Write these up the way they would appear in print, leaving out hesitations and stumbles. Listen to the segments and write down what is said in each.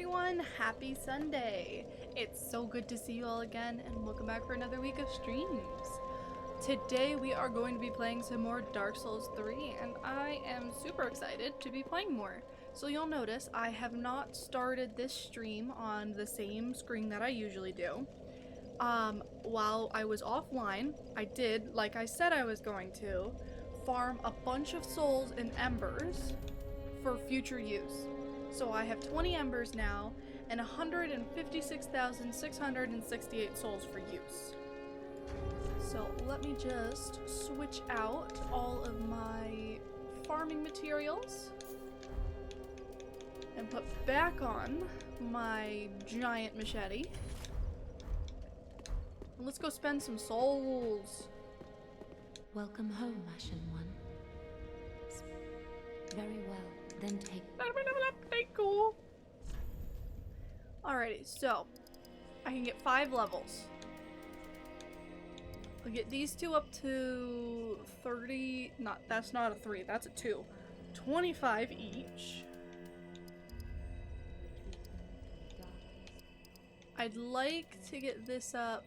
everyone, happy Sunday. It's so good to see you all again and welcome back for another week of streams. Today we are going to be playing some more Dark Souls 3 and I am super excited to be playing more. So you'll notice I have not started this stream on the same screen that I usually do. While I was offline, I did, like I said I was going to, farm a bunch of souls and embers for future use. So I have 20 embers now and 156,668 souls for use. So let me just switch out all of my farming materials and put back on my giant machete. And let's go spend some souls. Welcome home, Ashen One. Very well, then take... Cool. Alrighty, so I can get 5 levels. I'll get these two up to 30. That's not a 3, that's a 2. 25 each. I'd like to get this up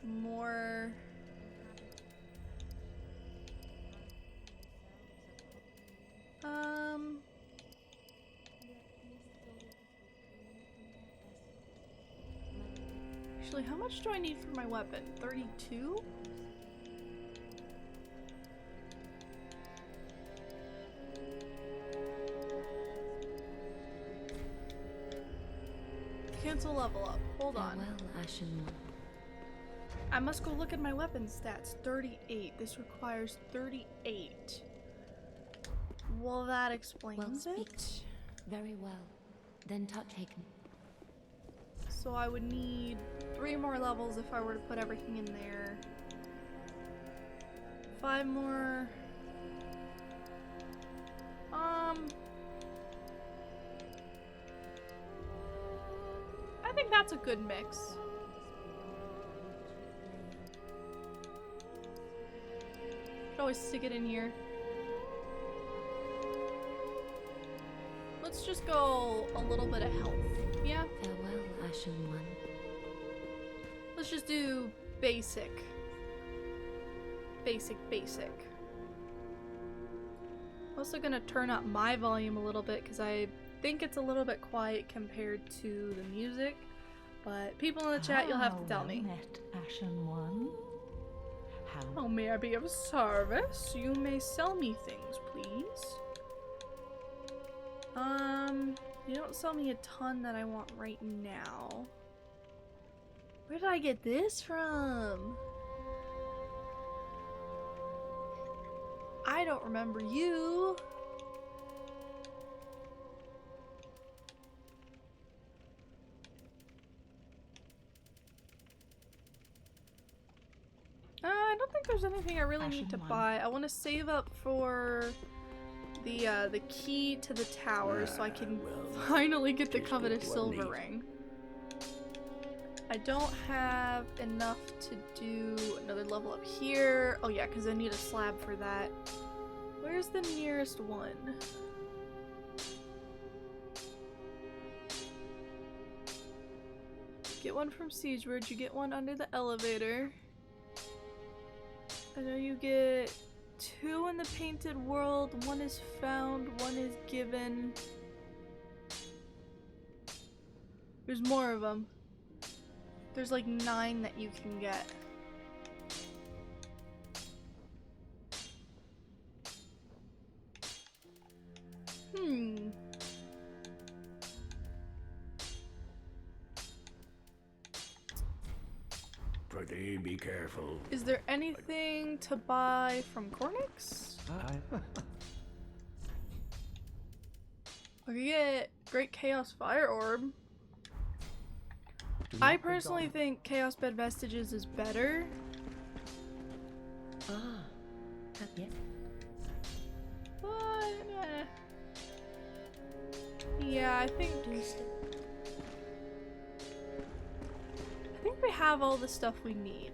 more. Actually, how much do I need for my weapon? 32? Cancel level up. Hold on. Farewell, Ashen One. I must go look at my weapon stats. 38. This requires 38. Well, that explains it. Very well. Then touch taken. So I would need 3 more levels if I were to put everything in there. 5 more. I think that's a good mix. Could always stick it in here. Let's just go a little bit of health. Yeah? Farewell, Ashen One. Let's just do basic. Basic. I'm also gonna turn up my volume a little bit because I think it's a little bit quiet compared to the music. But people in the chat, you'll have to tell me. Met, Ashen One. How may I be of service? You may sell me things, please. You don't sell me a ton that I want right now. Where did I get this from? I don't remember you. I don't think there's anything I really need to buy. I want to save up for the key to the tower so I can finally get the coveted silver ring. I don't have enough to do another level up here. Oh yeah, because I need a slab for that. Where's the nearest one? Get one from Siegeward, you get one under the elevator. I know you get 2 in the painted world, 1 is found, 1 is given. There's more of them. There's like 9 that you can get. Pretty, be careful. Is there anything to buy from Cornix? I could get Great Chaos Fire Orb. I personally think Chaos Bed Vestiges is better. Yeah. But, yeah, I think we have all the stuff we need.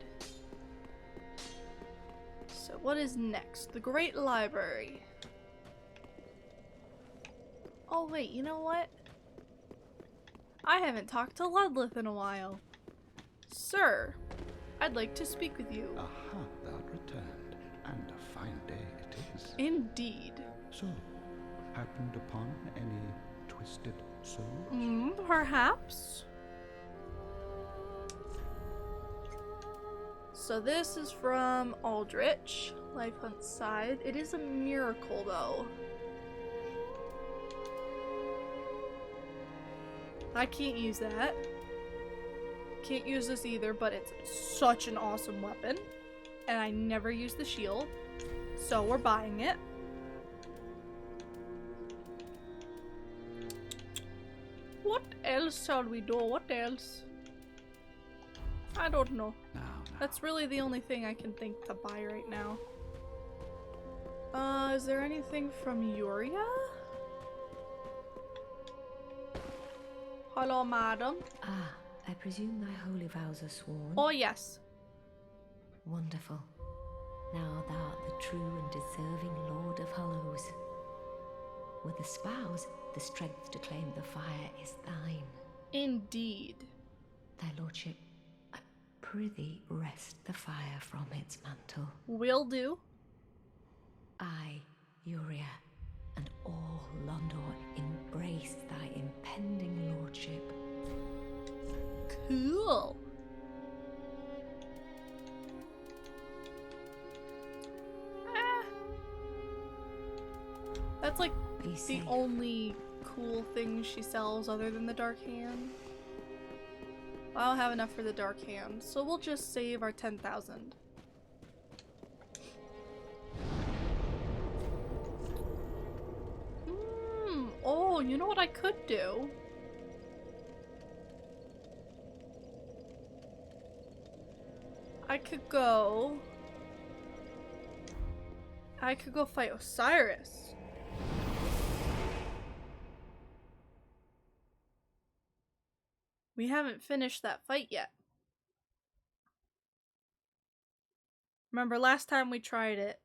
So what is next? The Great Library. Oh wait, you know what? I haven't talked to Ludlith in a while. Sir, I'd like to speak with you. Aha, thou returned, and a fine day it is. Indeed. So, happened upon any twisted souls? Perhaps. So this is from Aldrich, Life Hunt side. It is a miracle though. I can't use that. Can't use this either, but it's such an awesome weapon. And I never use the shield. So we're buying it. What else shall we do? What else? I don't know. Now. That's really the only thing I can think to buy right now. Is there anything from Yuria? Hello, madam. Ah, I presume thy holy vows are sworn? Oh, yes. Wonderful. Now thou art the true and deserving Lord of Hollows. With the spouse, the strength to claim the fire is thine. Indeed. Thy lordship, I prithee wrest the fire from its mantle. Will do. I, Yuria, and all Londor embrace thy impending lordship. Cool. That's like Be the safe. only cool thing she sells other than the Dark Hand. I don't have enough for the Dark Hand, so we'll just save our 10,000. Oh, you know what I could do? I could go fight Osiris. We haven't finished that fight yet. Remember last time we tried it,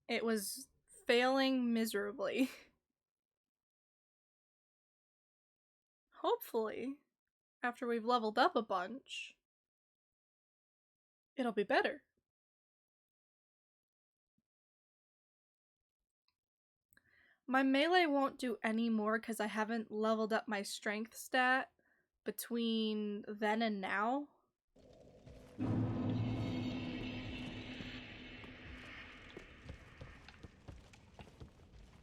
it was failing miserably. Hopefully, after we've leveled up a bunch, it'll be better. My melee won't do any more because I haven't leveled up my strength stat between then and now.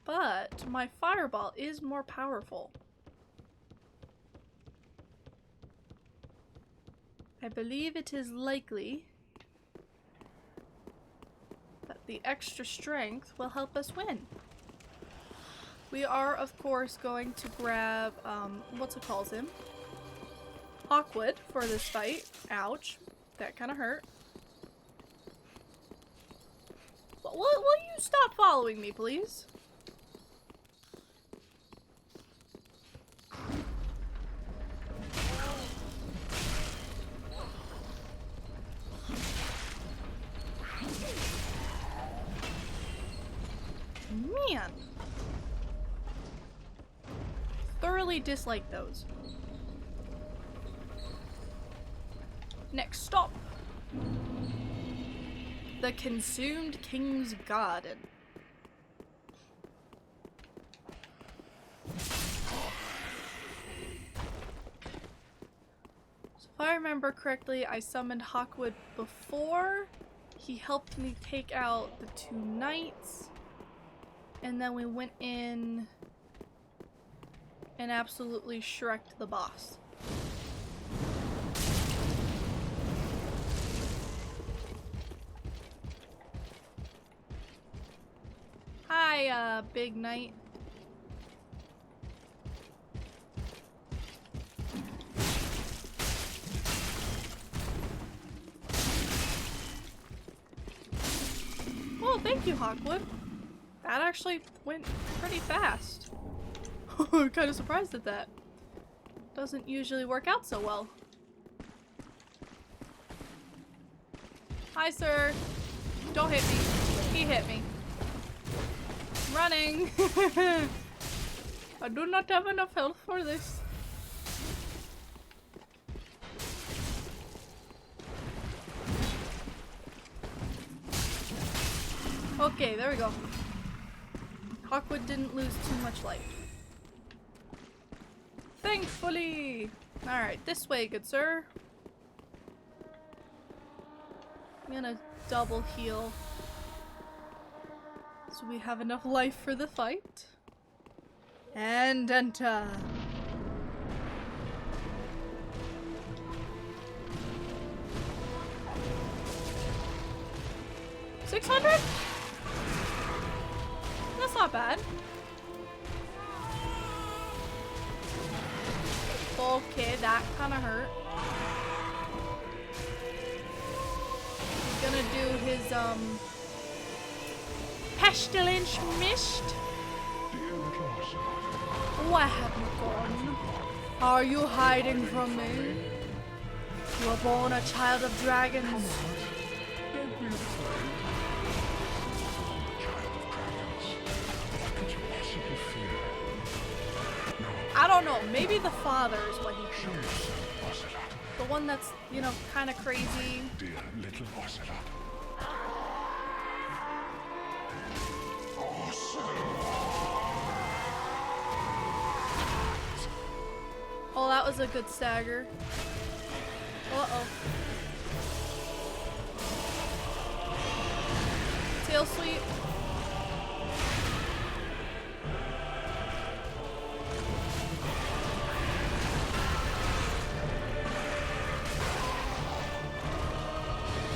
But my fireball is more powerful. I believe it is likely that the extra strength will help us win. We are, of course, going to grab, what's it calls him? Hawkwood for this fight. Ouch. That kind of hurt. Will you stop following me, please? Man. Thoroughly dislike those. Next stop. The Consumed King's Garden. So if I remember correctly, I summoned Hawkwood before. He helped me take out the 2 knights. And then we went in and absolutely shreked the boss. Hi, big knight. Oh, thank you, Hawkwood. That actually went pretty fast. I'm kind of surprised at that. Doesn't usually work out so well. Hi, sir. Don't hit me. He hit me. Running. I do not have enough health for this. Okay, there we go. Hawkwood didn't lose too much life. Thankfully! Alright, this way, good sir. I'm gonna double heal. So we have enough life for the fight. And enter. $600? That's not bad. Okay, that kind of hurt. He's gonna do his, pestilence mist. Why have you gone? Are you hiding from me? You were born a child of dragons. I don't know, maybe the father is what he fears. The one that's, you know, kind of crazy. Dear little Ocelot. Oh, that was a good stagger. Uh-oh. Tail sweep.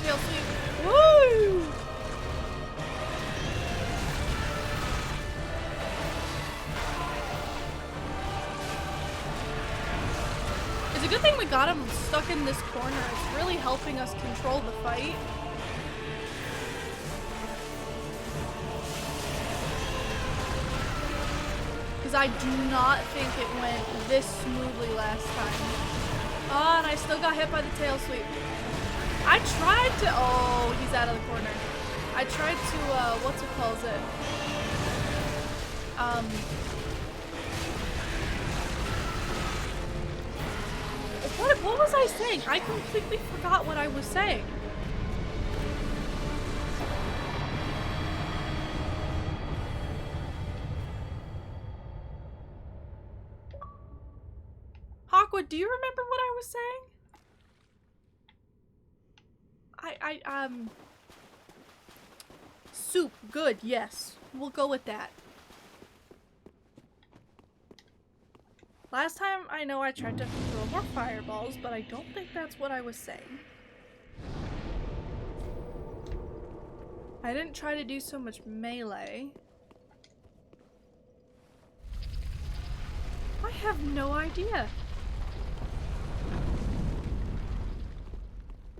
Tail sweep. Woo! It's a good thing we got him stuck in this corner. It's really helping us control the fight. Because I do not think it went this smoothly last time. Oh, and I still got hit by the tail sweep. I tried to— oh, he's out of the corner. I tried to, what's it called it? What was I saying? I completely forgot what I was saying. Hawkwood, do you remember what I was saying? Soup, good, yes. We'll go with that. Last time, I know I tried to throw more fireballs, but I don't think that's what I was saying. I didn't try to do so much melee. I have no idea.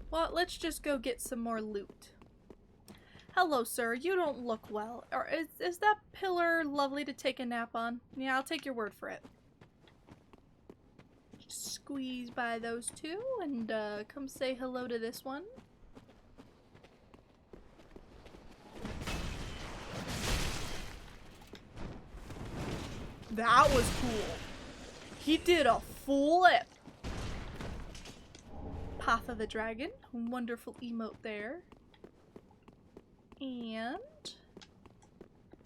Well, let's just go get some more loot. Hello, sir. You don't look well. Or is that pillar lovely to take a nap on? Yeah, I'll take your word for it. Just squeeze by those two and come say hello to this one. That was cool. He did a flip. Path of the Dragon. Wonderful emote there. And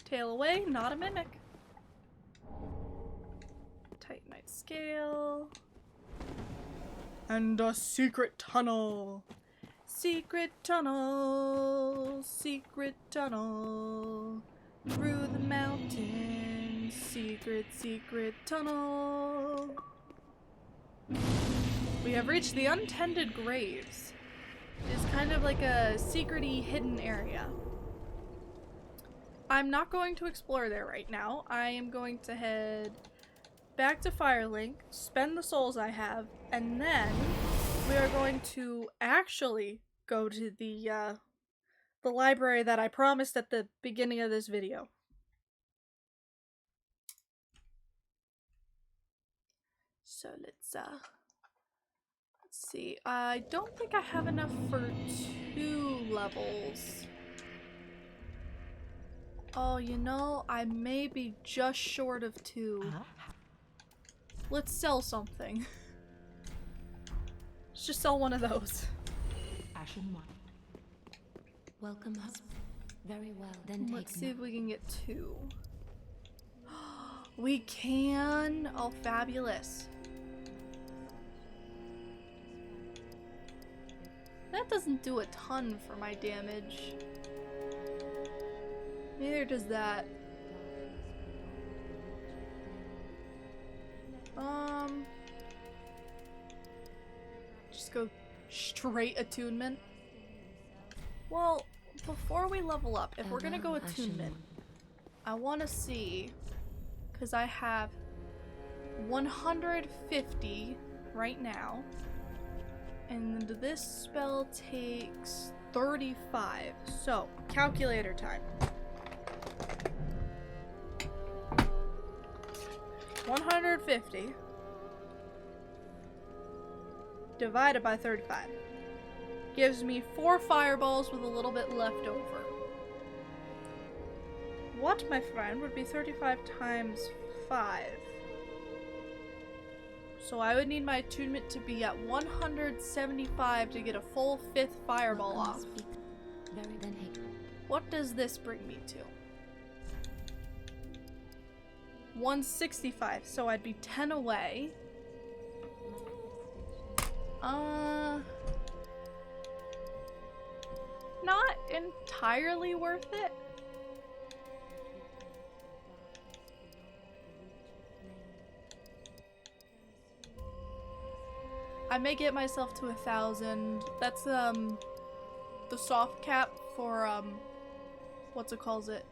tail away, not a mimic. Titanite scale. And a secret tunnel. Secret tunnel. Secret tunnel. Through the mountains. Secret, secret tunnel. We have reached the untended graves. It's kind of like a secret-y hidden area. I'm not going to explore there right now. I am going to head back to Firelink, spend the souls I have, and then we are going to actually go to the library that I promised at the beginning of this video. So let's see. I don't think I have enough for 2 levels. Oh, you know, I may be just short of 2. Let's sell something. Let's just sell one of those. Welcome home. Very well, then take Let's see if we can get 2. We can! Oh, fabulous. That doesn't do a ton for my damage. Neither does that. Just go straight attunement. Well, before we level up, if we're gonna go attunement, I want to see, because I have 150 right now, and this spell takes 35. So, calculator time. 150 divided by 35 gives me 4 fireballs with a little bit left over. What, my friend, would be 35 times 5? So I would need my attunement to be at 175 to get a full 5th fireball off. What does this bring me to? 165, so I'd be 10 away. Not entirely worth it. I may get myself to 1,000. That's the soft cap for what's it calls it?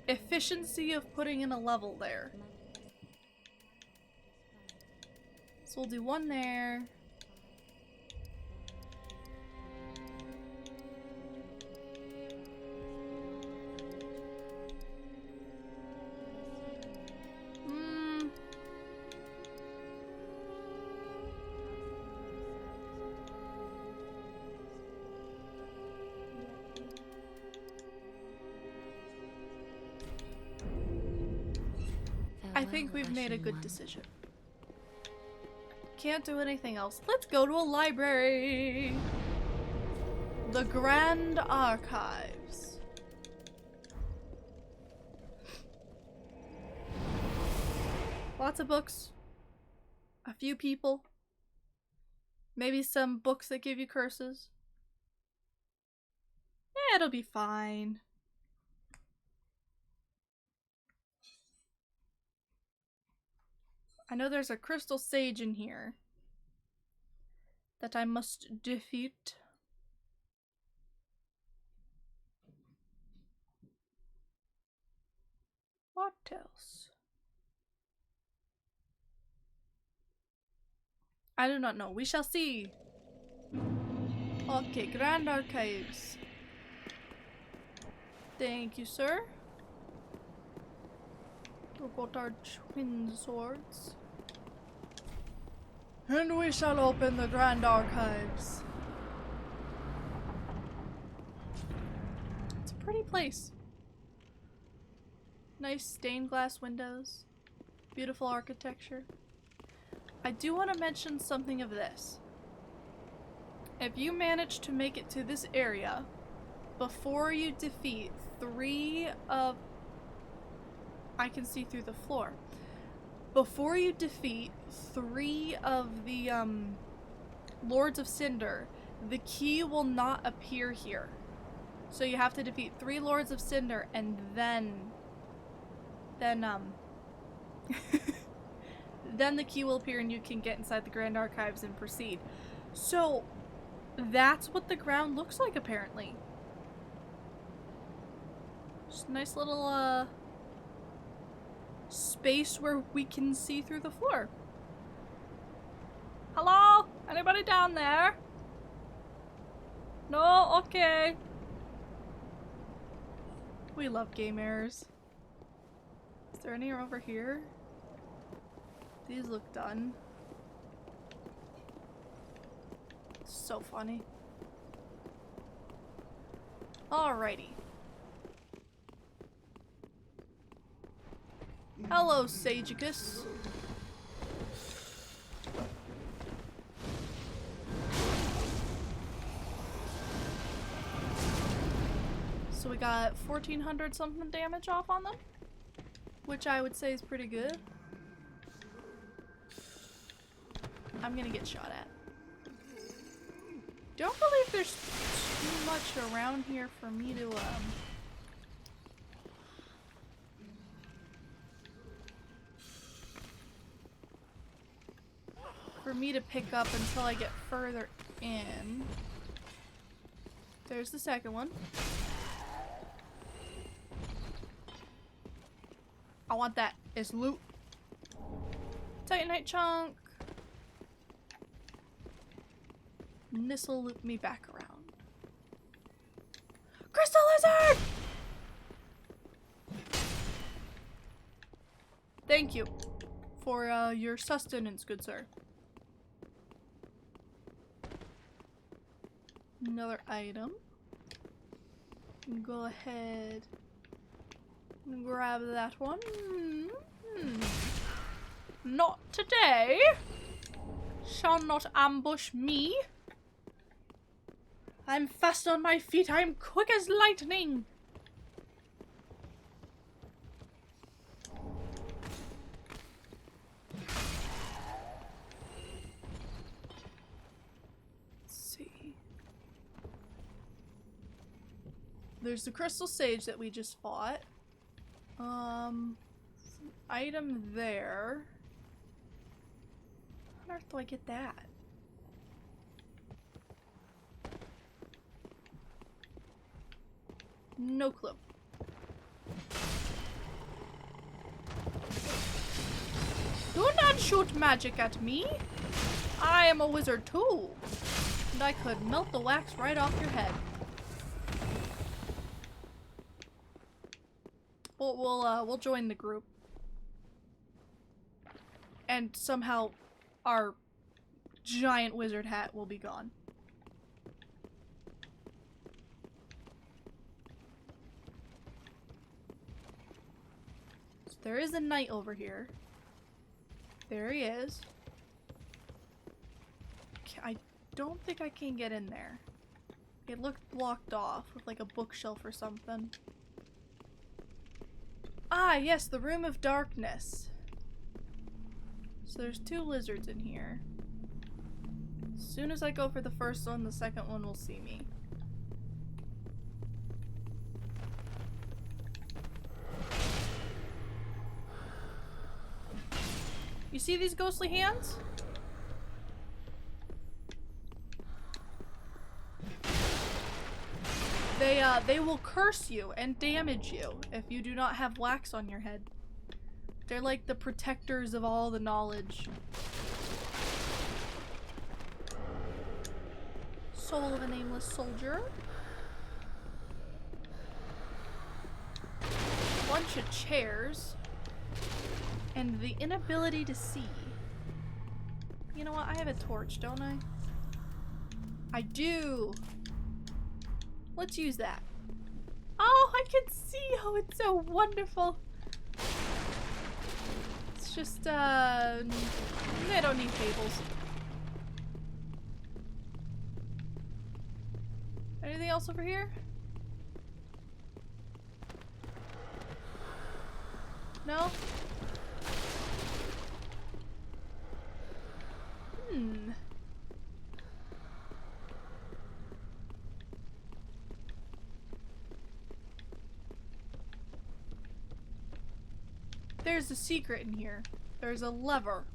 Efficiency of putting in a level there. So we'll do 1 there. I think we've made a good decision. Can't do anything else. Let's go to a library. The Grand Archives. Lots of books. A few people. Maybe some books that give you curses. Yeah, it'll be fine. I know there's a crystal sage in here that I must defeat. What else? I do not know. We shall see. Okay, Grand Archives. Thank you, sir. We got our twin swords. And we shall open the Grand Archives. It's a pretty place. Nice stained glass windows. Beautiful architecture. I do want to mention something of this. If you manage to make it to this area before you defeat 3 of... I can see through the floor. Before you defeat 3 of the Lords of Cinder, the key will not appear here. So you have to defeat 3 Lords of Cinder and then then the key will appear and you can get inside the Grand Archives and proceed. So that's what the ground looks like apparently. Just a nice little space where we can see through the floor. Hello? Anybody down there? No? Okay. We love game errors. Is there any over here? These look done. So funny. Alrighty. Hello, Sagicus. So we got 1400 something damage off on them, which I would say is pretty good. I'm gonna get shot at. Don't believe there's too much around here for me to pick up until I get further in. There's the second one. I want that. It's loot. Titanite chunk. And this'll loop me back around. Crystal lizard! Thank you for your sustenance, good sir. Another item. Go ahead and grab that one. Not today. Shall not ambush me. I'm fast on my feet. I'm quick as lightning. There's the crystal sage that we just fought. Item there. How on earth do I get that? No clue. Do not shoot magic at me. I am a wizard too. And I could melt the wax right off your head. We'll join the group. And somehow our giant wizard hat will be gone. So there is a knight over here. There he is. I don't think I can get in there. It looked blocked off with like a bookshelf or something. Ah, yes, the Room of Darkness. So there's two lizards in here. As soon as I go for the first one, the second one will see me. You see these ghostly hands? They will curse you and damage you if you do not have wax on your head. They're like the protectors of all the knowledge. Soul of a nameless soldier. Bunch of chairs. And the inability to see. You know what? I have a torch, don't I? I do! Let's use that. Oh, I can see! Oh, it's so wonderful! It's just, they don't need tables. Anything else over here? No? There's a secret in here. There's a lever.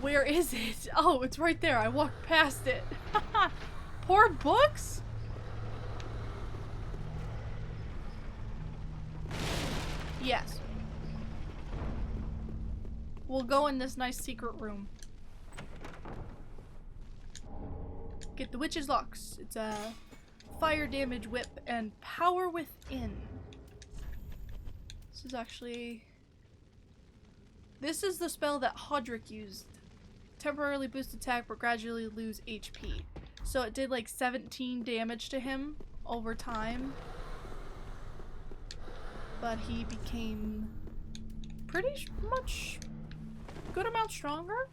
Where is it? Oh, it's right there. I walked past it. Poor books? Yes. We'll go in this nice secret room. Get the witch's locks. It's a fire damage whip and power within. This is actually... This is the spell that Hodrick used. Temporarily boost attack but gradually lose HP. So it did like 17 damage to him over time. But he became pretty much good amount stronger.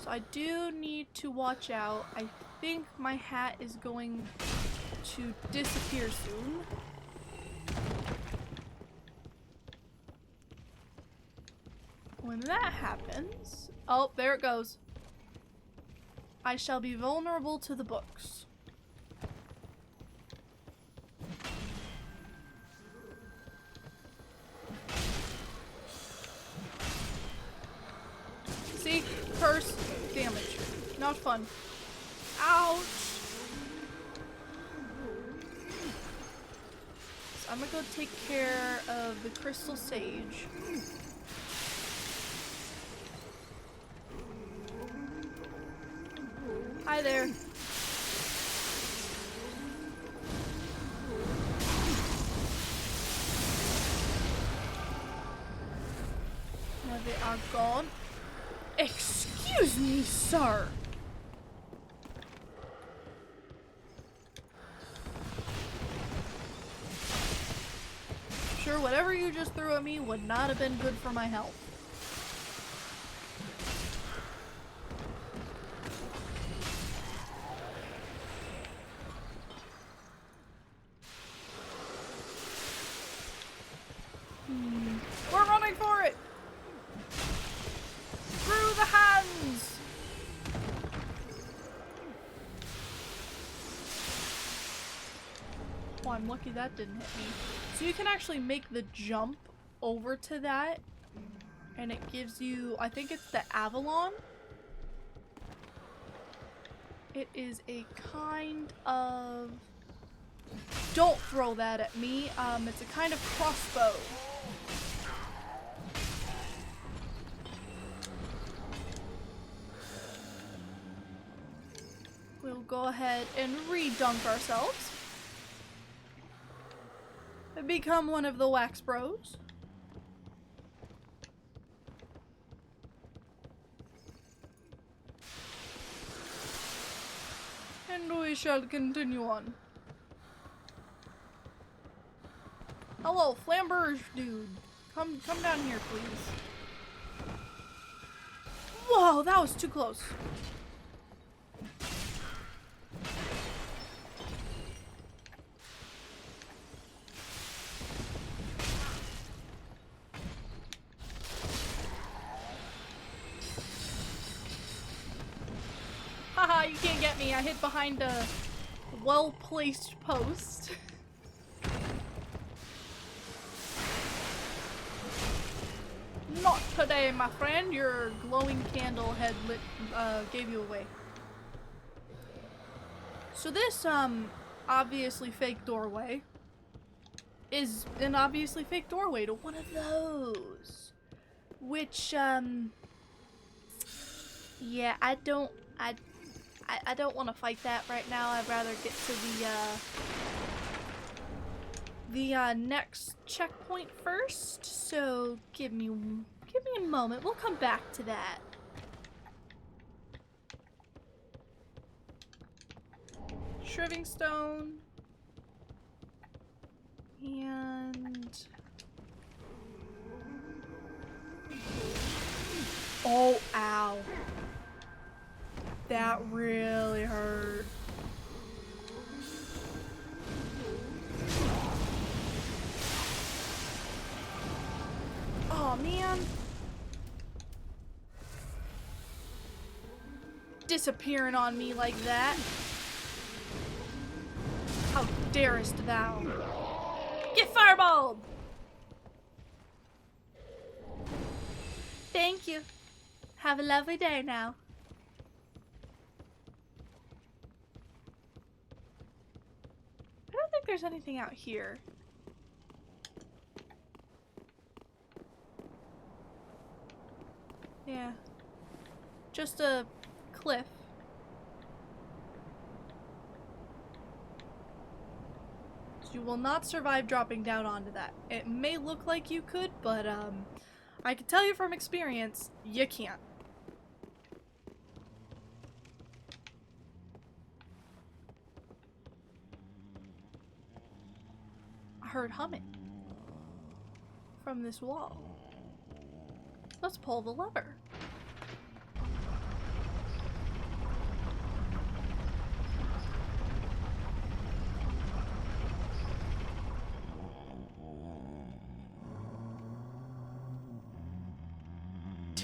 So I do need to watch out. I think my hat is going to disappear soon. When that happens... Oh, there it goes. I shall be vulnerable to the books. See? Curse. Damage. Not fun. Ouch! So I'm gonna go take care of the crystal sage. Hi there. Now they are gone. Excuse me, sir. Sure, whatever you just threw at me would not have been good for my health. We're running for it! Through the hands! Oh, I'm lucky that didn't hit me. So you can actually make the jump over to that, and it gives you, I think it's the Avalon. It is a kind of... Don't throw that at me. It's a kind of crossbow. We'll go ahead and re-dunk ourselves. And become one of the wax bros. And we shall continue on. Hello, Flamberge dude. Come down here, please. Whoa, that was too close. Haha, you can't get me. I hid behind a well-placed post. Not today, my friend. Your glowing candle had lit, gave you away. So this, obviously fake doorway is an obviously fake doorway to one of those. Which, yeah, I don't want to fight that right now. I'd rather get to the next checkpoint first. So give me a moment. We'll come back to that. Shriving stone. And oh, ow. That really hurt. Oh man. Disappearing on me like that. How darest thou? Get fireballed! Thank you. Have a lovely day now. I don't think there's anything out here. Yeah. Just a cliff. So you will not survive dropping down onto that. It may look like you could, but I can tell you from experience, you can't. I heard humming from this wall. Let's pull the lever.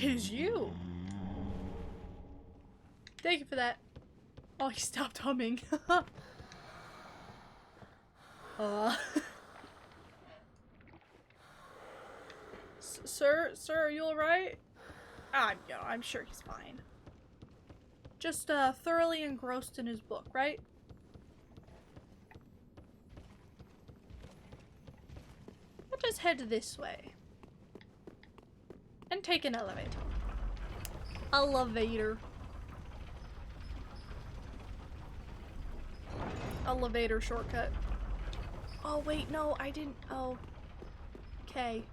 'Tis you. Thank you for that. Oh, he stopped humming. Sir, are you alright? Yeah, I'm sure he's fine. Just, thoroughly engrossed in his book, right? We'll just head this way. And take an elevator. Elevator. Elevator shortcut. Oh, wait, no, I didn't. Oh. Okay.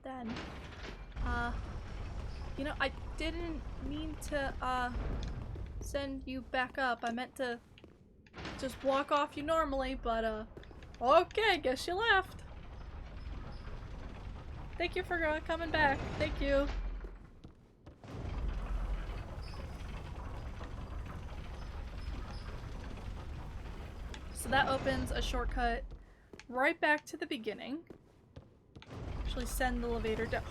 Then. You know, I didn't mean to, send you back up. I meant to just walk off you normally, but, okay, guess you left. Thank you for coming back. Thank you. So that opens a shortcut right back to the beginning. Actually send the elevator down.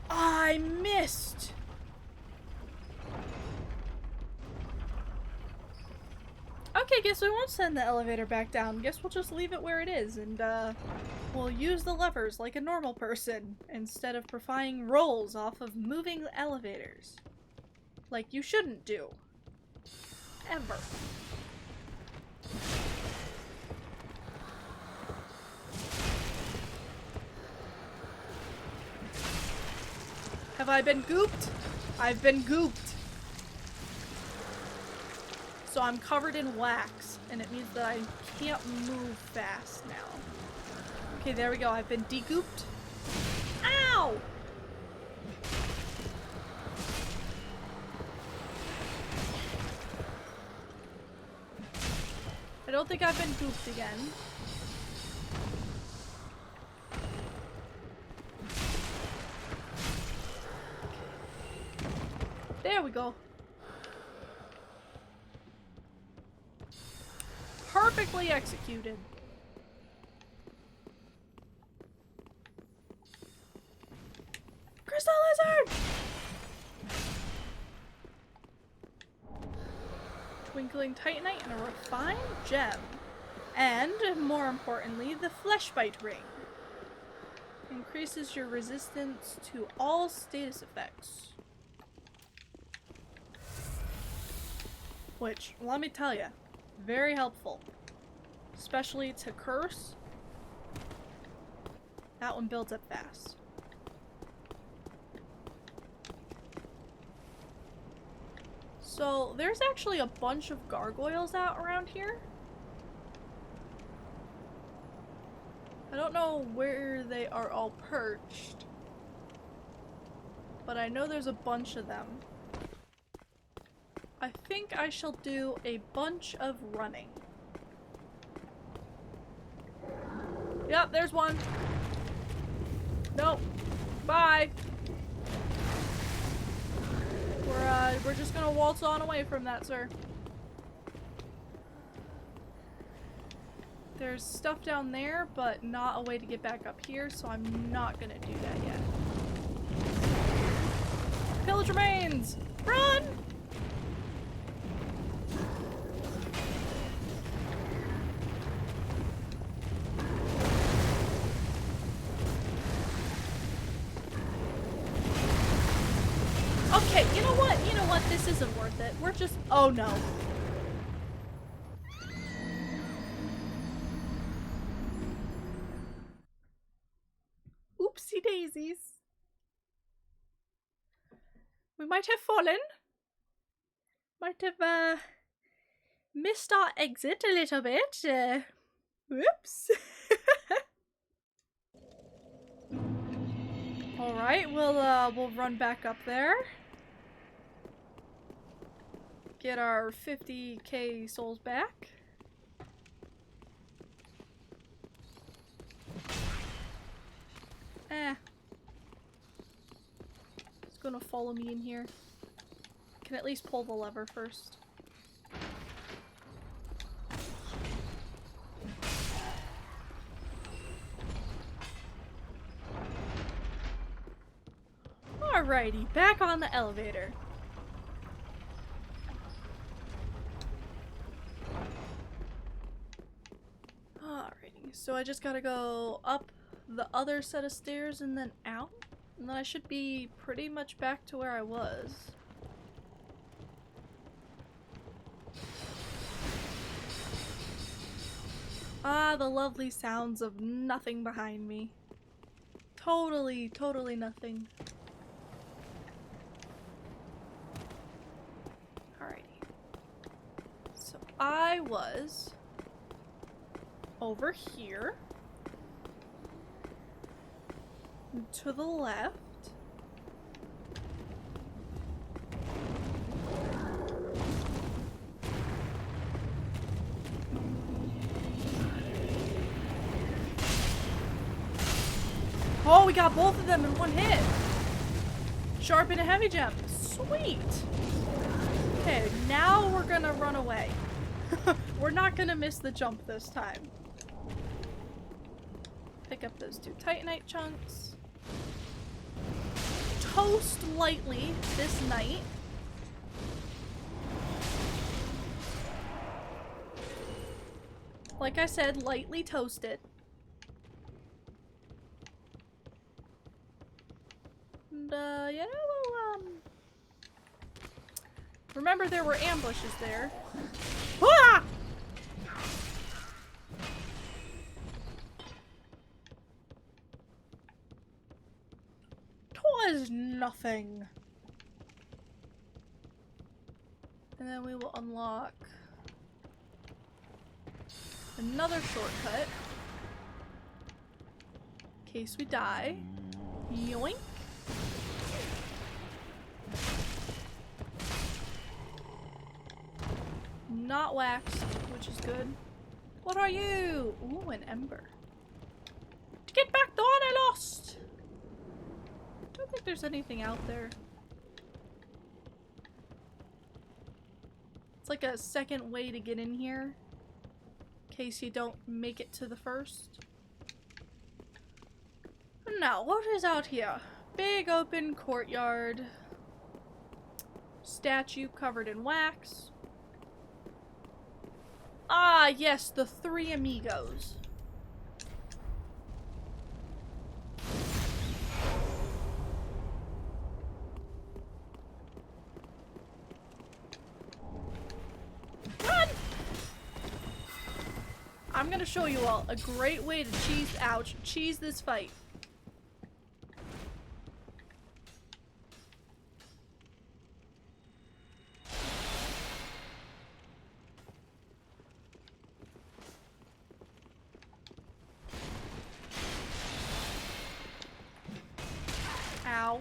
I missed! Okay, guess we won't send the elevator back down. Guess we'll just leave it where it is and we'll use the levers like a normal person instead of profiling rolls off of moving elevators. Like you shouldn't do. Ever. Have I been gooped? I've been gooped. So I'm covered in wax, and it means that I can't move fast now. Okay, there we go. I've been degooped. Ow! I don't think I've been gooped again. There we go. Perfectly executed. Crystal lizard! Twinkling titanite and a refined gem. And, more importantly, the fleshbite ring. Increases your resistance to all status effects. Which, let me tell you, very helpful. Especially to curse. That one builds up fast. So, there's actually a bunch of gargoyles out around here. I don't know where they are all perched. But I know there's a bunch of them. I think I shall do a bunch of running. Yep, there's one. Nope. Bye. We're just gonna waltz on away from that, sir. There's stuff down there, but not a way to get back up here, so I'm not gonna do that yet. Pillage remains! Run! Okay, you know what? You know what? This isn't worth it. We're just— oh no. Oopsie daisies. We might have fallen. Might have, missed our exit a little bit. Whoops. Alright, we'll run back up there. Get our 50k souls back. It's gonna follow me in here. Can at least pull the lever first. Alrighty, back on the elevator. Alrighty, so I just gotta go up the other set of stairs and then out? And then I should be pretty much back to where I was. Ah, the lovely sounds of nothing behind me. Totally, totally nothing. Alrighty. So I was over here. To the left. Oh, we got both of them in one hit. Sharp and a heavy gem. Sweet. Okay, now we're gonna run away. We're not gonna miss the jump this time. Pick up those 2 titanite chunks. Toast lightly this night. Like I said, lightly toasted. And, yeah, well, remember there were ambushes there. Ah! Twas nothing. And then we will unlock another shortcut. In case we die. Yoink. Not waxed, which is good. What are you? Ooh, an ember. To get back the one I lost! Don't think there's anything out there. It's like a second way to get in here. In case you don't make it to the first. Now, what is out here? Big open courtyard. Statue covered in wax. Ah, yes, the 3 amigos. Run! I'm gonna show you all a great way to cheese this fight. Ow.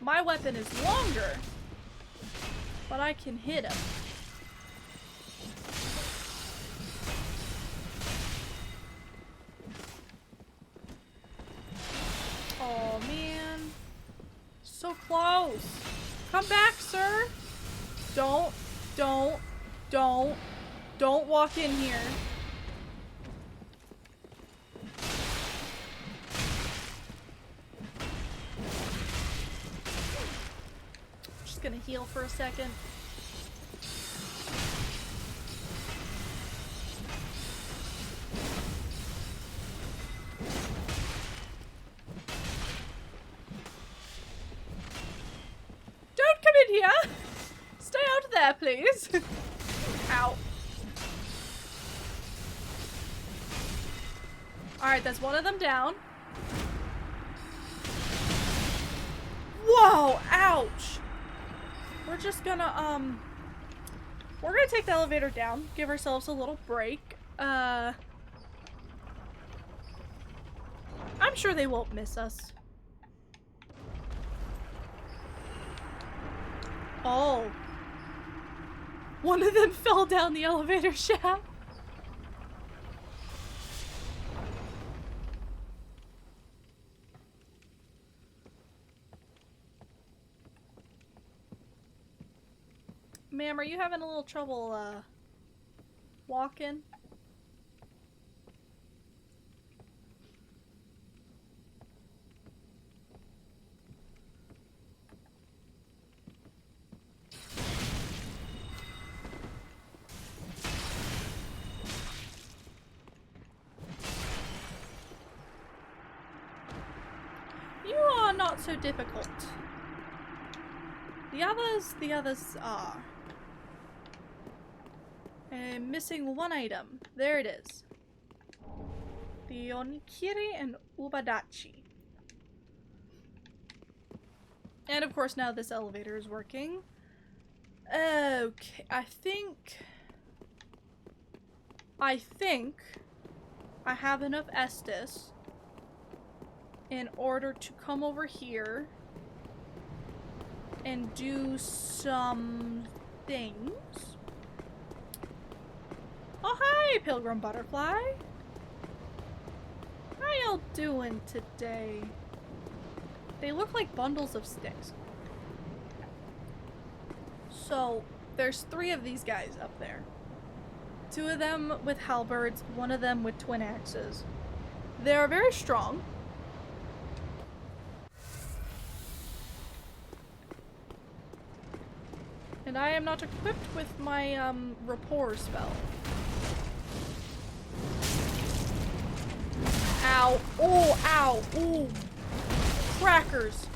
My weapon is longer, but I can hit him. Oh man. So close. Come back, sir. Don't walk in here. Just gonna heal for a second. Don't come in here! Stay out there, please. Ow. Alright, that's one of them down. Whoa! Ouch! We're just gonna, we're gonna take the elevator down, give ourselves a little break. I'm sure they won't miss us. Oh. One of them fell down the elevator shaft. Ma'am, are you having a little trouble, walking? not so difficult. The others are. I'm missing one item. There it is. The Onikiri and Ubadachi. And of course now this elevator is working. Okay, I think I have enough Estus in order to come over here and do some things. Oh, hi, Pilgrim Butterfly. How y'all doing today? They look like bundles of sticks. So, there's 3 of these guys up there. 2 of them with halberds, 1 of them with twin axes. They are very strong. And I am not equipped with my, rapport spell. Ow. Oh, ow. Ooh. Crackers.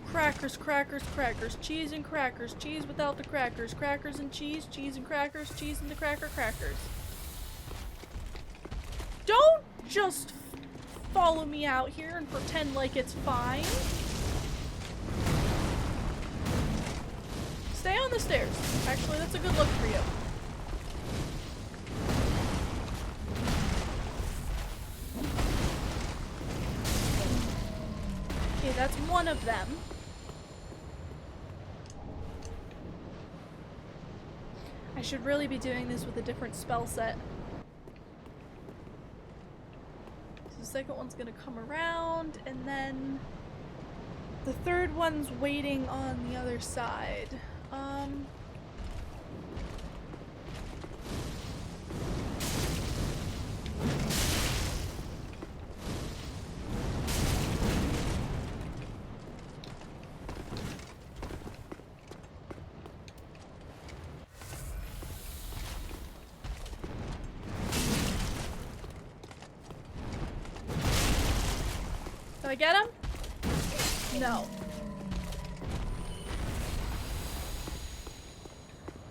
Crackers, crackers, crackers. Cheese and crackers. Cheese without the crackers. Crackers and cheese. Cheese and crackers. Cheese and the crackers. Don't just follow me out here and pretend like it's fine. Stay on the stairs. Actually, that's a good look for you. Okay, that's one of them. I should really be doing this with a different spell set. So the second one's gonna come around, and then the third one's waiting on the other side. Did I get him? No.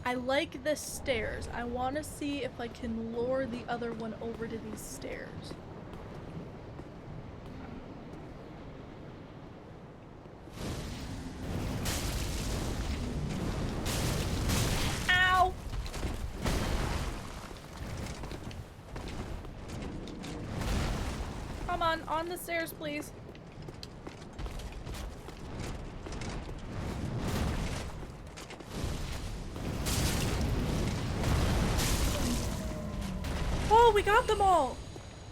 I like the stairs. I want to see if I can lure the other one over to these stairs. Ow! Come on the stairs, please. Oh, we got them all!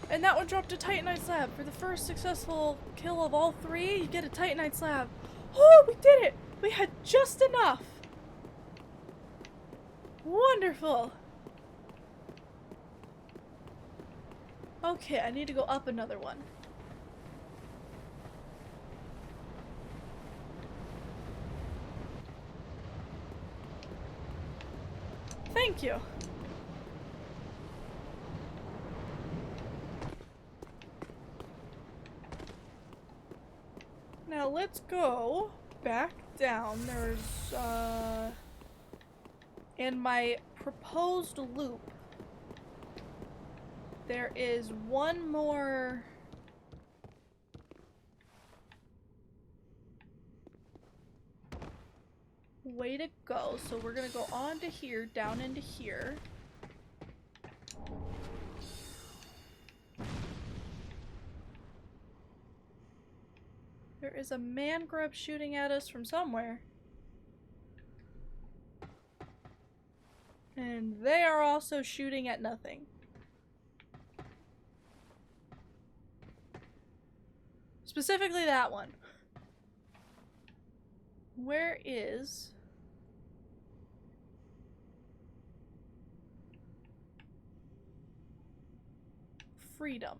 And that one dropped a Titanite slab. For the first successful kill of all 3, you get a Titanite slab. Oh, we did it! We had just enough! Wonderful! Okay, I need to go up another one. Thank you. Now let's go back down. There's, in my proposed loop, there is one more way to go. So we're gonna go on to here, down into here. There is a man grub shooting at us from somewhere. And they are also shooting at nothing. Specifically that one. Where is... freedom?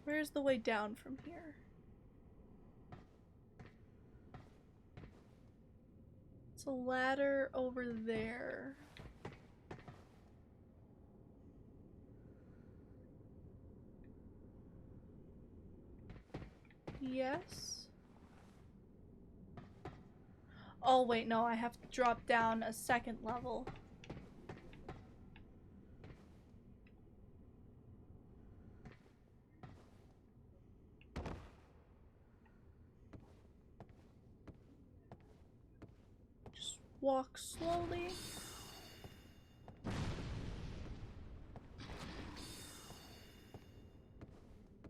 Where's the way down from here? It's a ladder over there. Yes. Oh wait, no, I have to drop down a second level. Just walk slowly.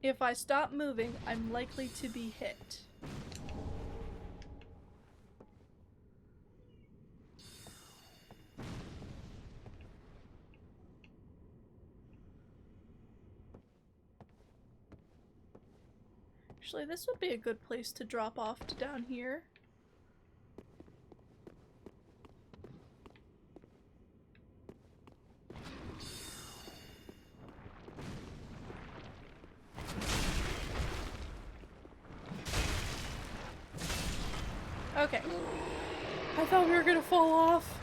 If I stop moving, I'm likely to be hit. Actually, this would be a good place to drop off to down here. Okay. I thought we were gonna fall off.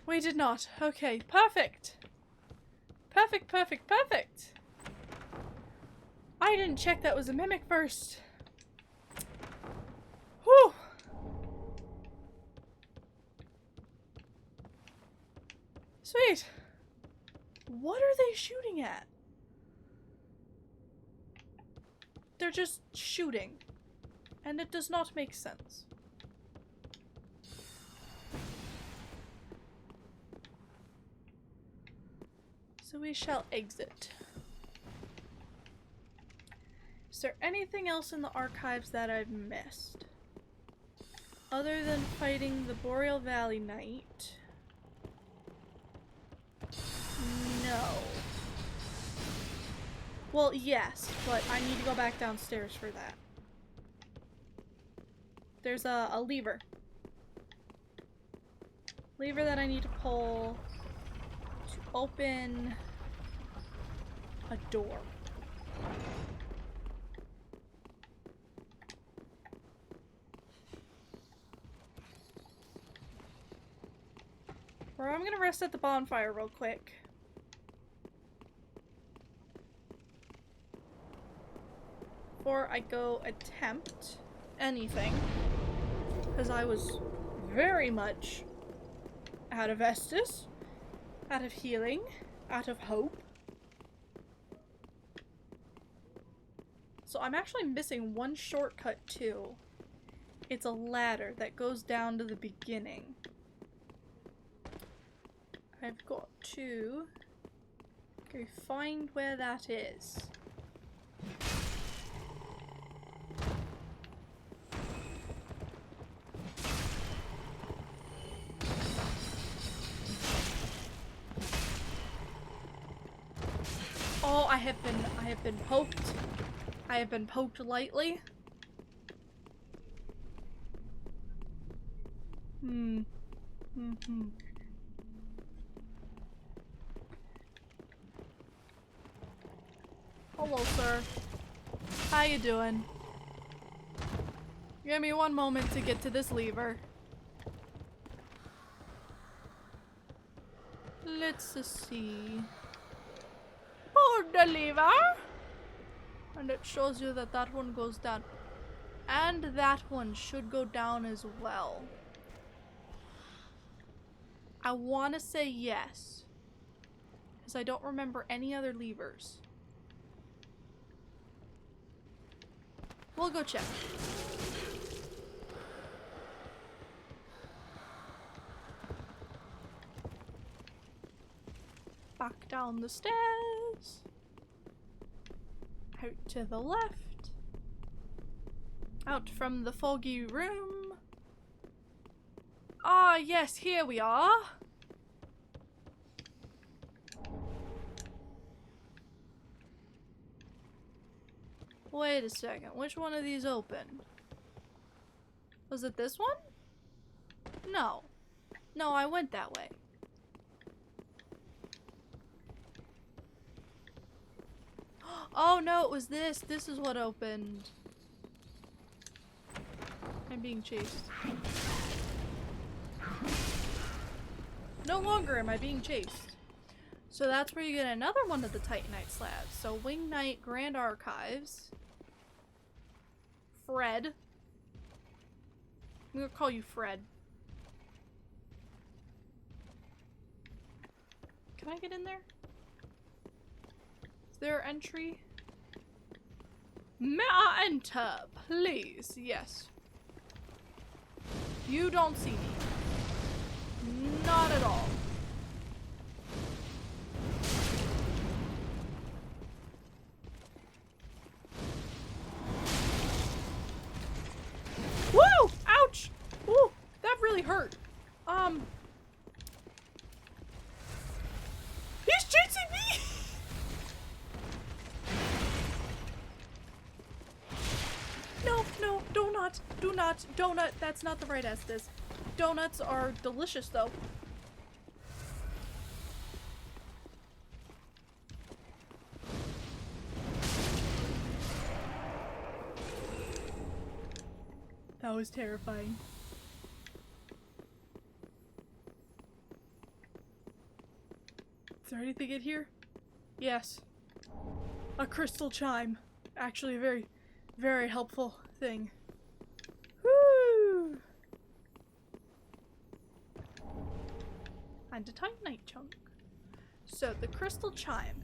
We did not. Okay, perfect. Perfect, perfect, perfect. I didn't check that was a mimic first. Whew. Sweet. What are they shooting at? They're just shooting. And it does not make sense. So we shall exit. Is there anything else in the archives that I've missed? Other than fighting the Boreal Valley Knight? No. Well, yes, but I need to go back downstairs for that. There's a lever. Lever that I need to pull to open a door. Or I'm gonna rest at the bonfire real quick. Before I go attempt anything. Because I was very much out of Estus, out of healing, out of hope. So I'm actually missing one shortcut too. It's a ladder that goes down to the beginning. I've got to go find where that is. Oh, I have been poked. I have been poked lightly. Hello, sir. How you doing? Give me one moment to get to this lever. Let's see. Pull the lever! And it shows you that that one goes down. And that one should go down as well. I want to say yes. Because I don't remember any other levers. We'll go check. Back down the stairs. Out to the left. Out from the foggy room. Ah, yes, here we are. Wait a second, which one of these opened? Was it this one? No. No, I went that way. Oh no, it was this. This is what opened. I'm being chased. No longer am I being chased. So that's where you get another one of the Titanite slabs. So Wing Knight, Grand Archives. Fred. I'm gonna call you Fred. Can I get in there? Is there entry? May I enter, please? Yes. You don't see me. Not at all. Woo! Ouch! Ooh, that really hurt. He's chasing me! No, no, donut. That's not the right Estes. Donuts are delicious though. That was terrifying. Is there anything in here? Yes. A crystal chime. Actually a very, very helpful thing. Woo! And a Titanite chunk. So the crystal chime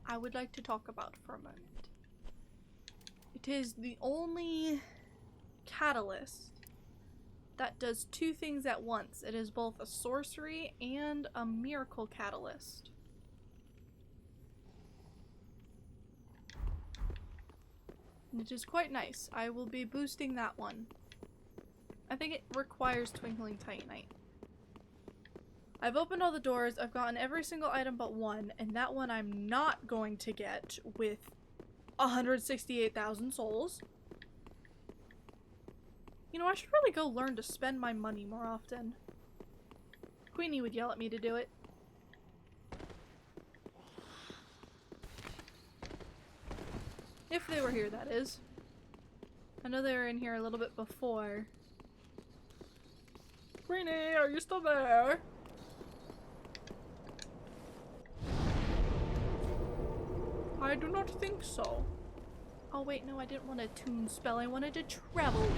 I would like to talk about for a moment. It is the only catalyst that does two things at once. It is both a sorcery and a miracle catalyst. And it is quite nice. I will be boosting that one. I think it requires Twinkling Titanite. I've opened all the doors, I've gotten every single item but one, and that one I'm not going to get with 168,000 souls. You know, I should really go learn to spend my money more often. Queenie would yell at me to do it. If they were here, that is. I know they were in here a little bit before. Queenie, are you still there? I do not think so. Oh wait, no, I didn't want a tune spell. I wanted to travel.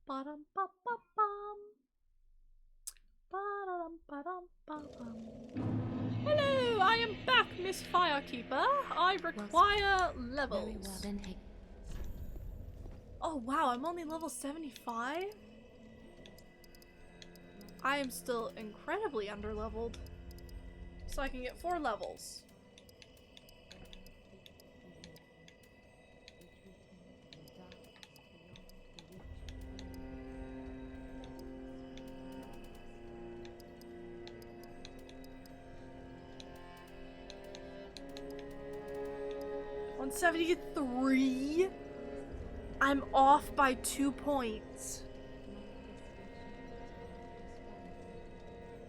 Ba-dum ba ba bum. Ba-dum ba-dum ba bum. Hello, I am back, Miss Firekeeper. I require levels. Very well then. Oh wow, I'm only level 75? I am still incredibly underleveled. So I can get 4 levels. $173? I'm off by 2 points.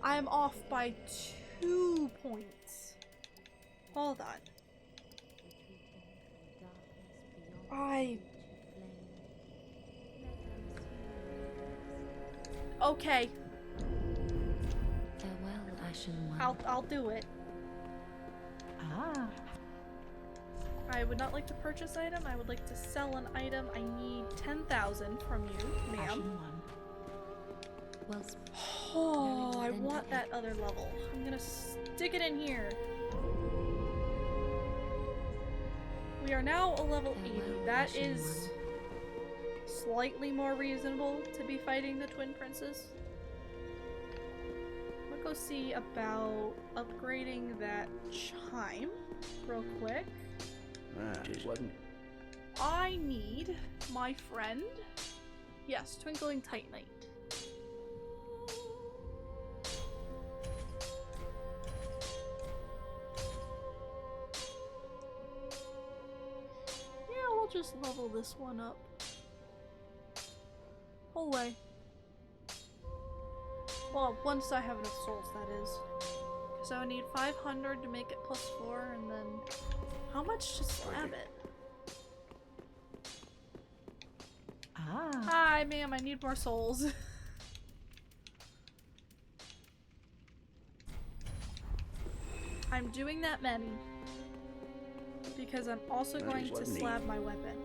I am off by 2 points. Hold on. Okay. Farewell, Ashen One. I'll do it. Ah. I would not like to purchase item. I would like to sell an item. I need 10,000 from you, ma'am. Ashen One. Well, Oh, I want that other level. I'm gonna stick it in here. We are now a level 80. That is slightly more reasonable to be fighting the Twin Princes. I'm gonna go see about upgrading that chime real quick. It wasn't. I need my friend. Yes, Twinkling Titanite. Yeah, we'll just level this one up. Whole way. Well, once I have enough souls, that is. So I need 500 to make it +4, and then how much to slab it? Ah. Hi, ma'am, I need more souls. I'm doing that many because I'm also going to slab my weapon.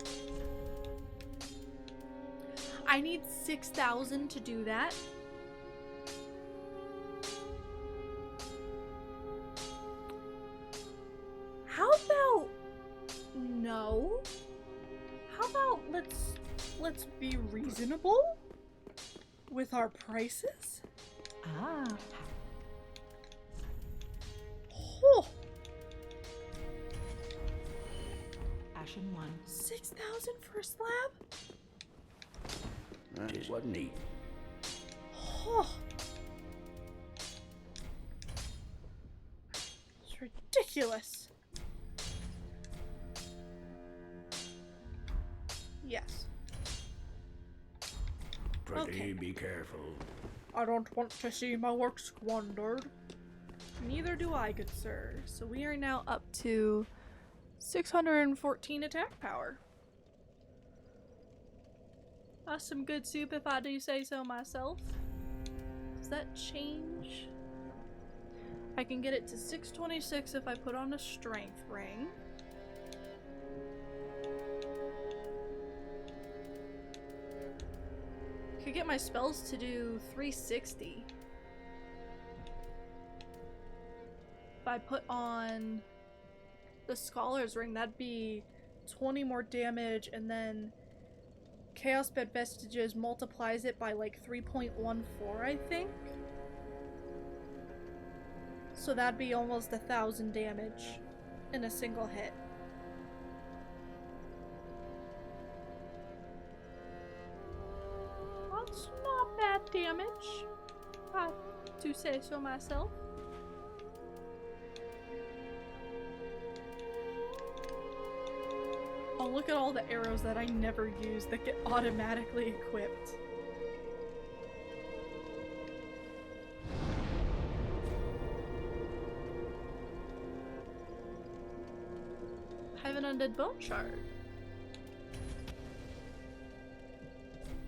I need 6,000 to do that. How about no? How about let's be reasonable with our prices? Ah. Oh, Ashen 1. 6,000 for a slab? That wasn't neat. Oh. It's ridiculous. Yes. Pretty, Okay. be careful. I don't want to see my work squandered. Neither do I, good sir. So we are now up to 614 attack power. That's some good soup if I do say so myself. Does that change? I can get it to 626 if I put on a strength ring. Could get my spells to do 360. If I put on the Scholar's Ring, that'd be 20 more damage, and then Chaos Bed Vestiges multiplies it by like 3.14, I think. So that'd be almost 1,000 damage in a single hit. That's not bad damage. I do say so myself. Oh, look at all the arrows that I never use that get automatically equipped. I have an undead bone shard.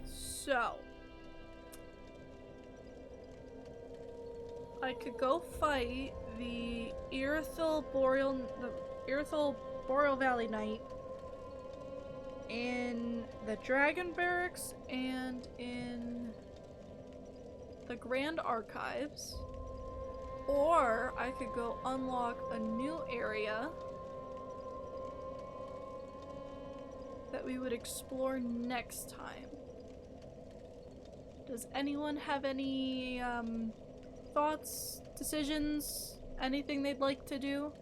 So I could go fight the Irithyll Boreal Valley Knight in the Dragon Barracks and in the Grand Archives, or I could go unlock a new area that we would explore next time. Does anyone have any thoughts, decisions, anything they'd like to do?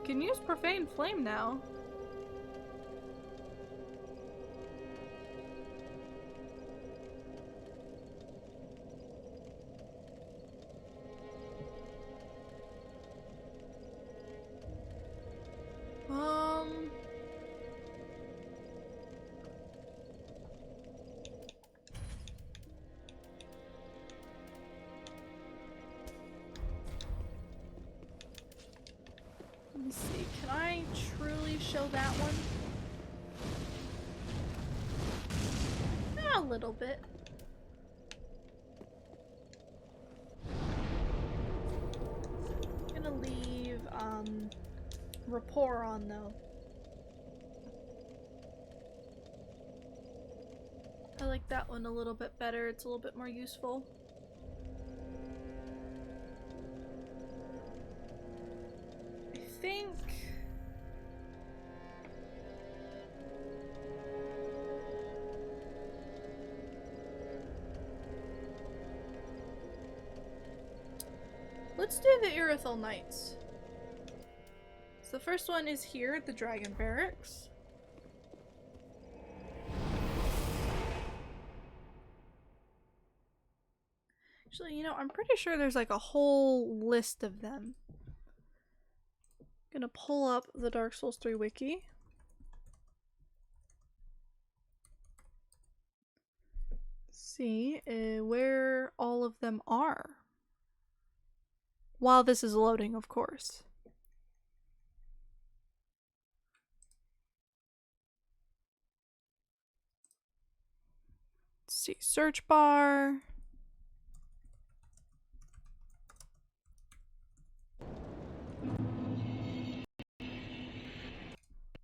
Can use Profane Flame now. Let me see, can I truly show that one? A little bit. Gonna leave, rapport on though. I like that one a little bit better, it's a little bit more useful. I think let's do the Irithyll Knights. So the first one is here at the Dragon Barracks. Actually, you know, I'm pretty sure there's like a whole list of them. Gonna pull up the Dark Souls 3 wiki. See where all of them are. While this is loading, of course. Let's see, search bar.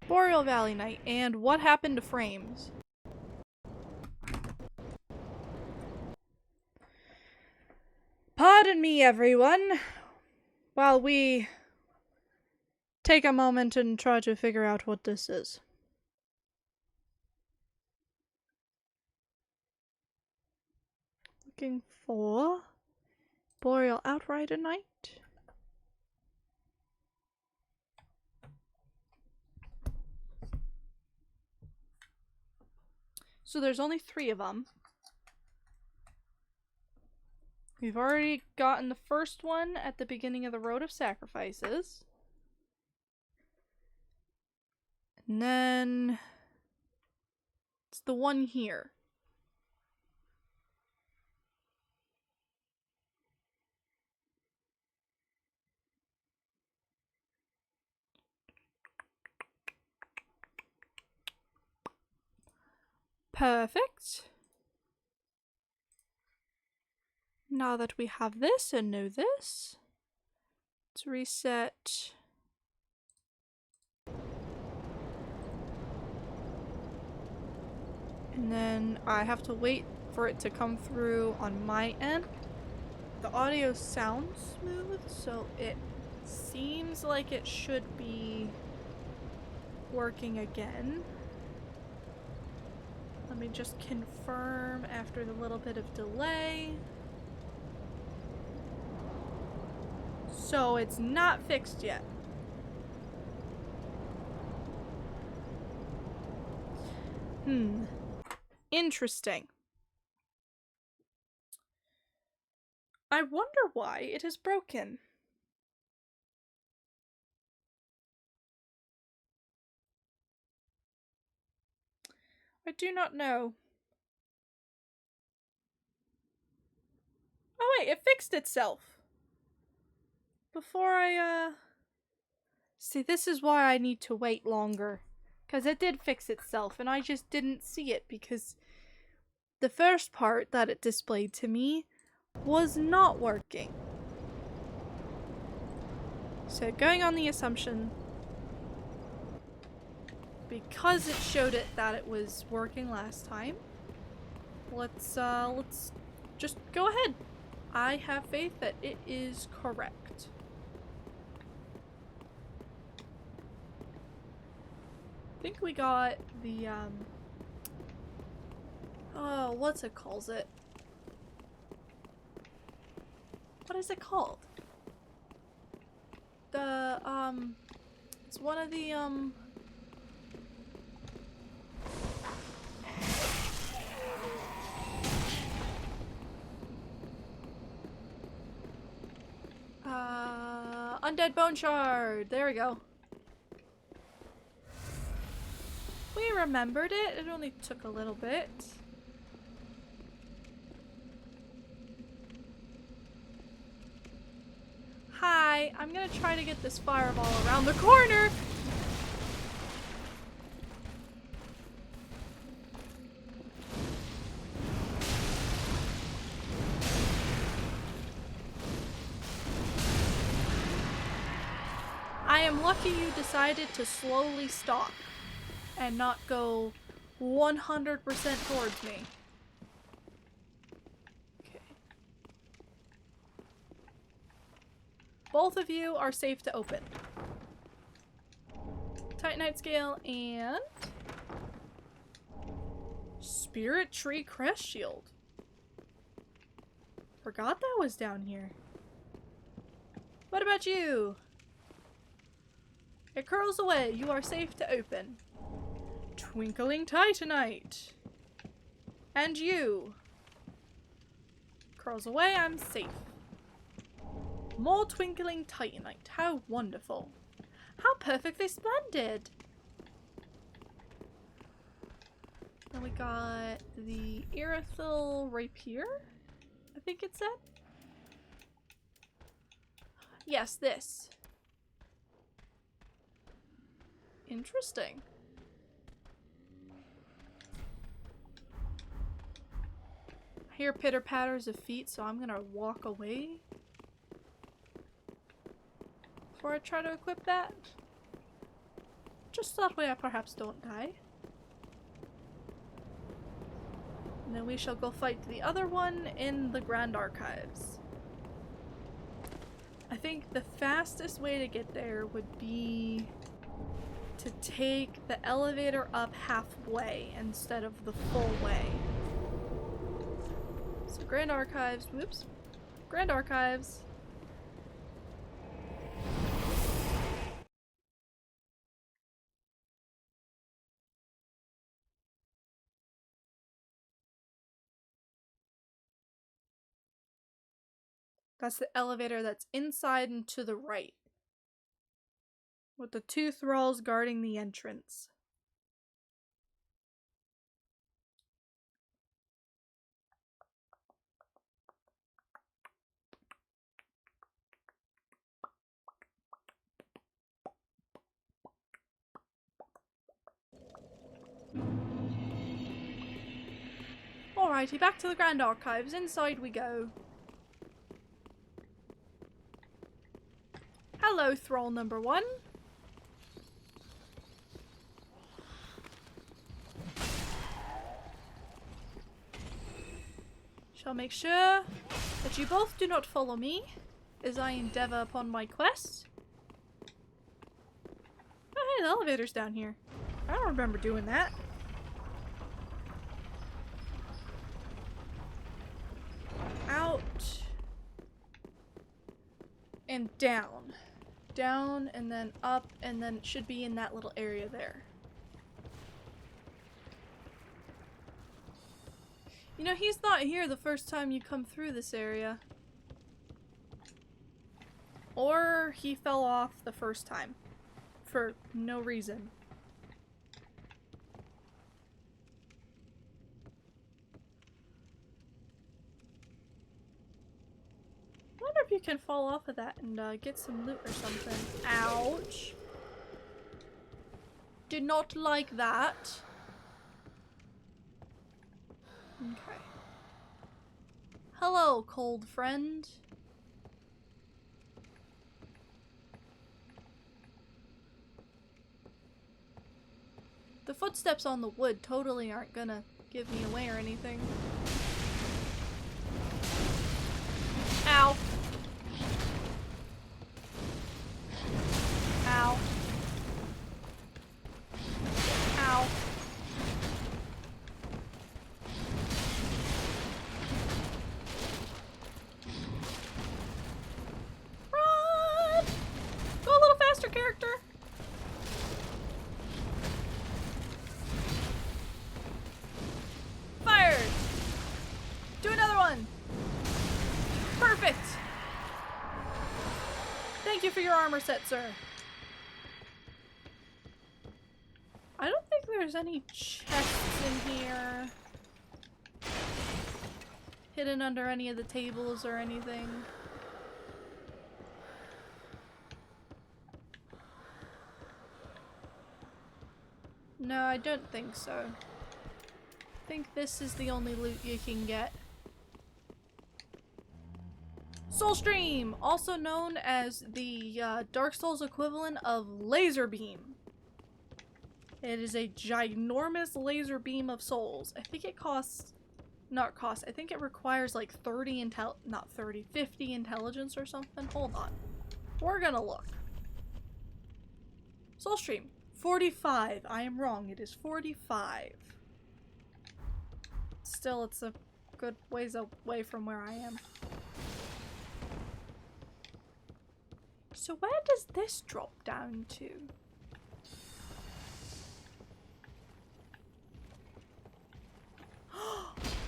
Boreal Valley Night, and what happened to frames? Pardon me, everyone, while we take a moment and try to figure out what this is. Looking for Boreal Outrider Night. So there's only 3 of them. We've already gotten the first one at the beginning of the Road of Sacrifices. And then it's the one here. Perfect. Now that we have this and know this, let's reset. And then I have to wait for it to come through on my end. The audio sounds smooth, so it seems like it should be working again. Let me just confirm after the little bit of delay. So it's not fixed yet. Interesting. I wonder why it is broken. I do not know. Oh wait, it fixed itself. Before I, See, this is why I need to wait longer. Because it did fix itself, and I just didn't see it because the first part that it displayed to me was not working. So going on the assumption, because it showed it that it was working last time, let's just go ahead. I have faith that it is correct. I think we got the, oh, what's it calls it? What is it called? The, it's one of the, Undead Bone Shard! There we go. We remembered it. It only took a little bit. Hi, I'm gonna try to get this fireball around the corner! I am lucky you decided to slowly stalk and not go 100% towards me. Okay. Both of you are safe to open. Titanite Scale and Spirit Tree Crest Shield. Forgot that was down here. What about you? It curls away. You are safe to open. Twinkling Titanite. And you. Curls away, I'm safe. More twinkling titanite. How wonderful. How perfectly splendid. Then we got the Irithyl rapier, I think it said. Yes, this. Interesting. I hear pitter patters of feet, so I'm gonna walk away before I try to equip that. Just that way I perhaps don't die. And then we shall go fight the other one in the Grand Archives. I think the fastest way to get there would be to take the elevator up halfway instead of the full way. So Grand Archives, whoops. Grand Archives. That's the elevator that's inside and to the right. With the 2 thralls guarding the entrance. Alrighty, back to the Grand Archives. Inside we go. Hello, thrall number 1. Shall make sure that you both do not follow me as I endeavor upon my quest. Oh hey, the elevator's down here. I don't remember doing that. Out. And down. Down and then up and then it should be in that little area there. You know, he's not here the first time you come through this area. Or he fell off the first time. For no reason. I wonder if you can fall off of that and get some loot or something. Ouch. Did not like that. Okay. Hello, cold friend. The footsteps on the wood totally aren't gonna give me away or anything. Ow. Ow. Ow. Run! Go a little faster, character. Fired! Do another one! Perfect! Thank you for your armor set, sir. I don't think there's any chests in here. Hidden under any of the tables or anything. No, I don't think so. I think this is the only loot you can get. Soulstream! Also known as the Dark Souls equivalent of laser beam. It is a ginormous laser beam of souls. I think it costs... Not costs. I think it requires like 50 intelligence or something. Hold on. We're gonna look. Soulstream. 45. I am wrong. It is 45. Still, it's a good ways away from where I am. So where does this drop down to?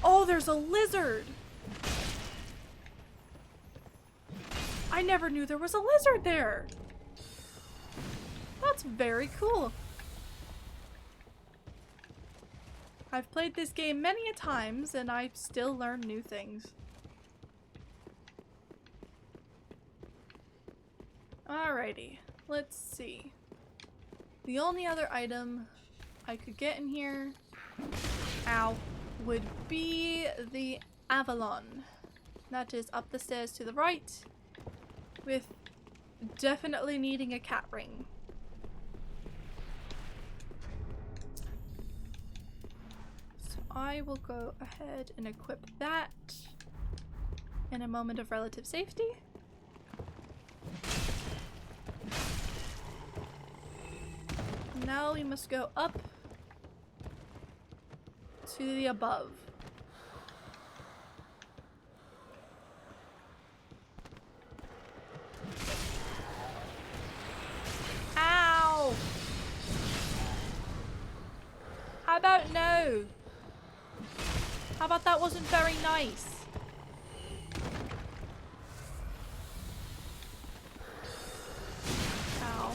Oh, there's a lizard! I never knew there was a lizard there. That's very cool. I've played this game many a times and I still learn new things. Alrighty, let's see. The only other item I could get in here, ow, would be the Avalon. That is up the stairs to the right, with definitely needing a cat ring. So I will go ahead and equip that in a moment of relative safety. Now we must go up to the above. Ow! How about no? How about that wasn't very nice? Ow.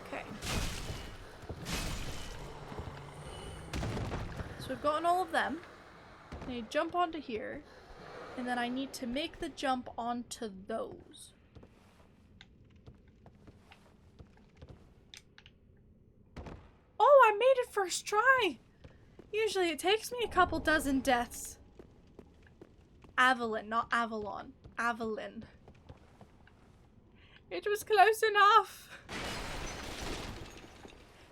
Okay. So we've gotten all of them. I need to jump onto here. And then I need to make the jump onto those. Oh, I made it first try! Usually it takes me a couple dozen deaths. Avalon, not Avalon. Avalon. It was close enough!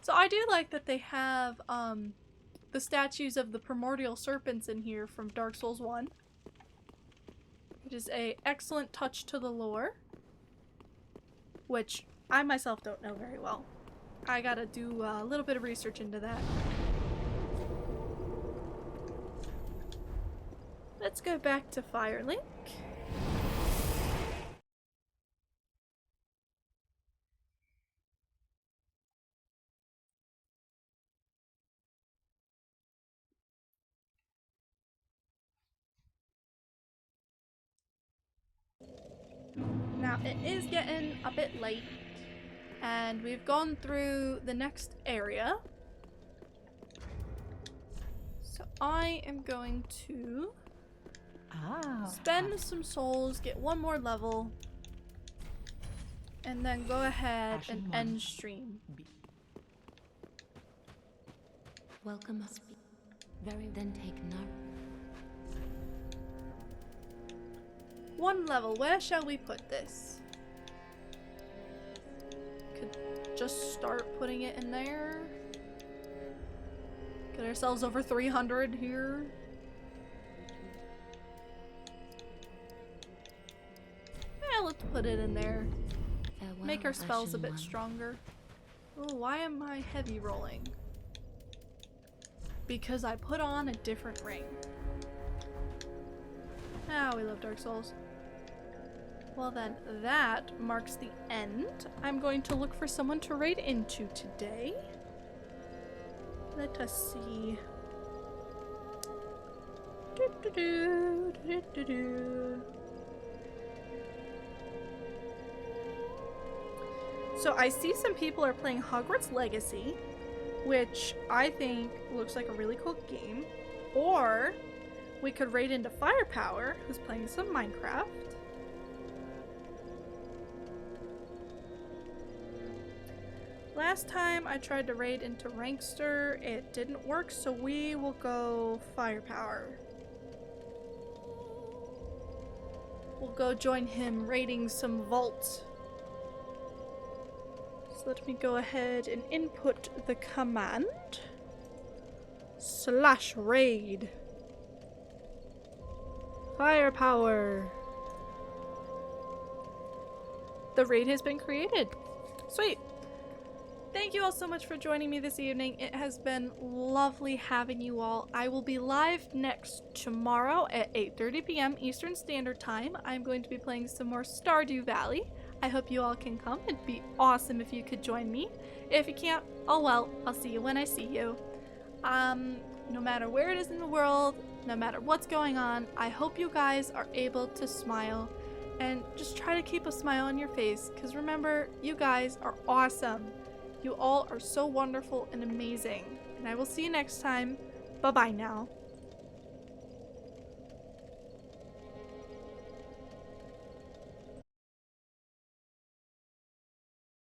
So I do like that they have the statues of the primordial serpents in here from Dark Souls 1. It is an excellent touch to the lore, which I myself don't know very well. I gotta do a little bit of research into that. Let's go back to Firelink. Now it is getting a bit late and we've gone through the next area. So I am going to spend some souls, get one more level, and then go ahead and end stream. Welcome must be very then take note. One level, where shall we put this? Could just start putting it in there. Get ourselves over 300 here. Yeah, let's put it in there. Farewell, Make our spells a bit Ashen One. stronger. Oh, why am I heavy rolling? Because I put on a different ring. Ah, we love Dark Souls. Well then, that marks the end. I'm going to look for someone to raid into today. Let us see. So I see some people are playing Hogwarts Legacy, which I think looks like a really cool game. Or we could raid into Firepower, who's playing some Minecraft. Last time I tried to raid into Rankster, it didn't work, so we will go Firepower. We'll go join him raiding some vaults. So let me go ahead and input the command /raid. Firepower. The raid has been created. Sweet. Thank you all so much for joining me this evening. It has been lovely having you all. I will be live next tomorrow at 8:30 p.m. Eastern Standard Time. I'm going to be playing some more Stardew Valley. I hope you all can come. It'd be awesome if you could join me. If you can't, oh well, I'll see you when I see you. No matter where it is in the world, no matter what's going on, I hope you guys are able to smile And just try to keep a smile on your face, because remember, you guys are awesome. You all are so wonderful and amazing. And I will see you next time. Bye-bye now.